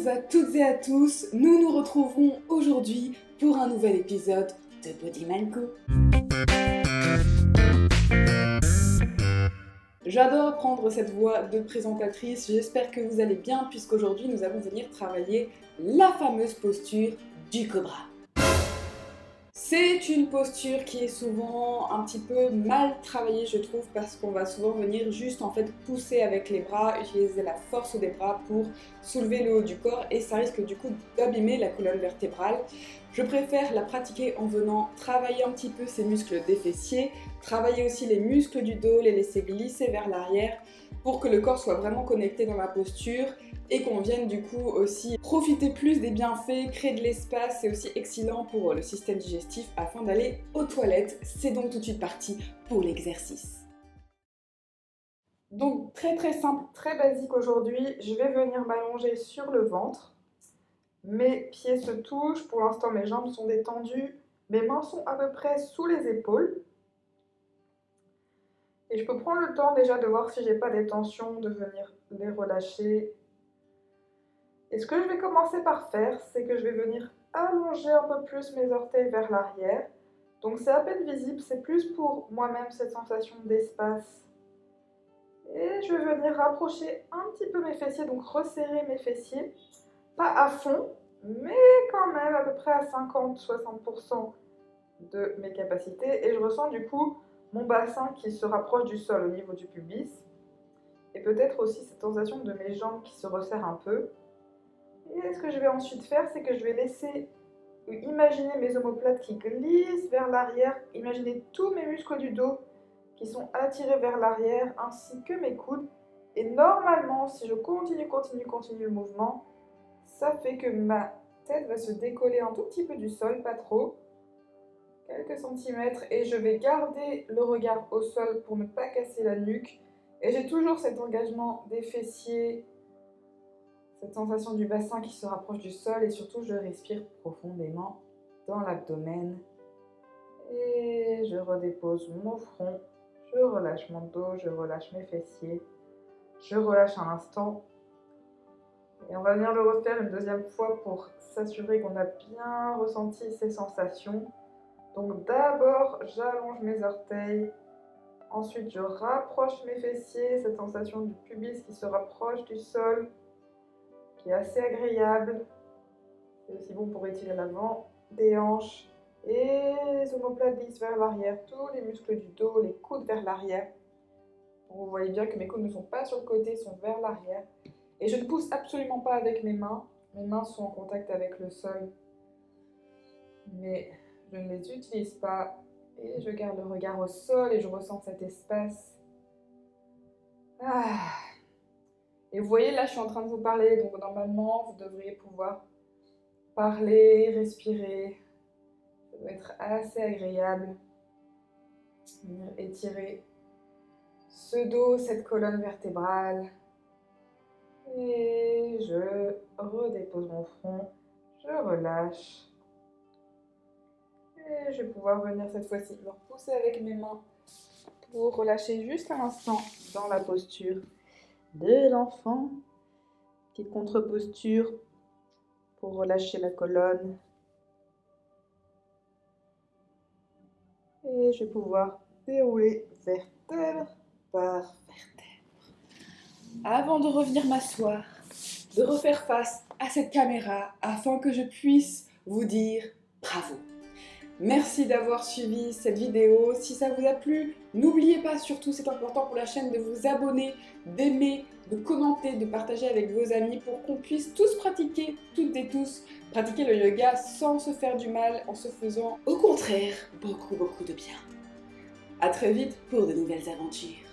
Bonjour à toutes et à tous, nous nous retrouvons aujourd'hui pour un nouvel épisode de Body Mind Co. J'adore prendre cette voix de présentatrice, j'espère que vous allez bien puisqu'aujourd'hui nous allons venir travailler la fameuse posture du cobra. C'est une posture qui est souvent un petit peu mal travaillée je trouve parce qu'on va souvent venir juste en fait pousser avec les bras, utiliser la force des bras pour soulever le haut du corps et ça risque du coup d'abîmer la colonne vertébrale. Je préfère la pratiquer en venant travailler un petit peu ces muscles des fessiers, travailler aussi les muscles du dos, les laisser glisser vers l'arrière pour que le corps soit vraiment connecté dans la posture et qu'on vienne du coup aussi profiter plus des bienfaits, créer de l'espace, c'est aussi excellent pour le système digestif afin d'aller aux toilettes. C'est donc tout de suite parti pour l'exercice. Donc très simple, très basique aujourd'hui, je vais venir m'allonger sur le ventre. Mes pieds se touchent, pour l'instant mes jambes sont détendues, mes mains sont à peu près sous les épaules. Et je peux prendre le temps déjà de voir si j'ai pas des tensions, de venir les relâcher. Et ce que je vais commencer par faire, c'est que je vais venir allonger un peu plus mes orteils vers l'arrière. Donc c'est à peine visible, c'est plus pour moi-même cette sensation d'espace. Et je vais venir rapprocher un petit peu mes fessiers, donc resserrer mes fessiers. Pas à fond, mais quand même à peu près à 50-60% de mes capacités. Et je ressens du coup mon bassin qui se rapproche du sol au niveau du pubis. Et peut-être aussi cette sensation de mes jambes qui se resserrent un peu. Et ce que je vais ensuite faire, c'est que je vais laisser imaginer mes omoplates qui glissent vers l'arrière, imaginer tous mes muscles du dos qui sont attirés vers l'arrière, ainsi que mes coudes. Et normalement, si je continue le mouvement, ça fait que ma tête va se décoller un tout petit peu du sol, pas trop, quelques centimètres, et je vais garder le regard au sol pour ne pas casser la nuque. Et j'ai toujours cet engagement des fessiers, cette sensation du bassin qui se rapproche du sol et surtout je respire profondément dans l'abdomen. Et je redépose mon front, je relâche mon dos, je relâche mes fessiers, je relâche un instant. Et on va venir le refaire une deuxième fois pour s'assurer qu'on a bien ressenti ces sensations. Donc d'abord, j'allonge mes orteils. Ensuite, je rapproche mes fessiers, cette sensation du pubis qui se rapproche du sol, qui est assez agréable. C'est aussi bon pour étirer l'avant des hanches. Et les omoplates glissent vers l'arrière, tous les muscles du dos, les coudes vers l'arrière. Vous voyez bien que mes coudes ne sont pas sur le côté, sont vers l'arrière. Et je ne pousse absolument pas avec mes mains sont en contact avec le sol. Mais je ne les utilise pas et je garde le regard au sol et je ressens cet espace. Et vous voyez, là je suis en train de vous parler, donc normalement vous devriez pouvoir parler, respirer. Ça doit être assez agréable. Venir étirer ce dos, cette colonne vertébrale. Et je redépose mon front, je relâche. Et je vais pouvoir venir cette fois-ci me repousser avec mes mains pour relâcher juste un instant dans la posture de l'enfant. Petite contre-posture pour relâcher la colonne. Et je vais pouvoir dérouler vertèbre par vertèbre. Avant de revenir m'asseoir, de refaire face à cette caméra afin que je puisse vous dire bravo. Merci d'avoir suivi cette vidéo. Si ça vous a plu, n'oubliez pas, surtout c'est important pour la chaîne, de vous abonner, d'aimer, de commenter, de partager avec vos amis pour qu'on puisse tous pratiquer, toutes et tous, pratiquer le yoga sans se faire du mal, en se faisant au contraire beaucoup de bien. À très vite pour de nouvelles aventures.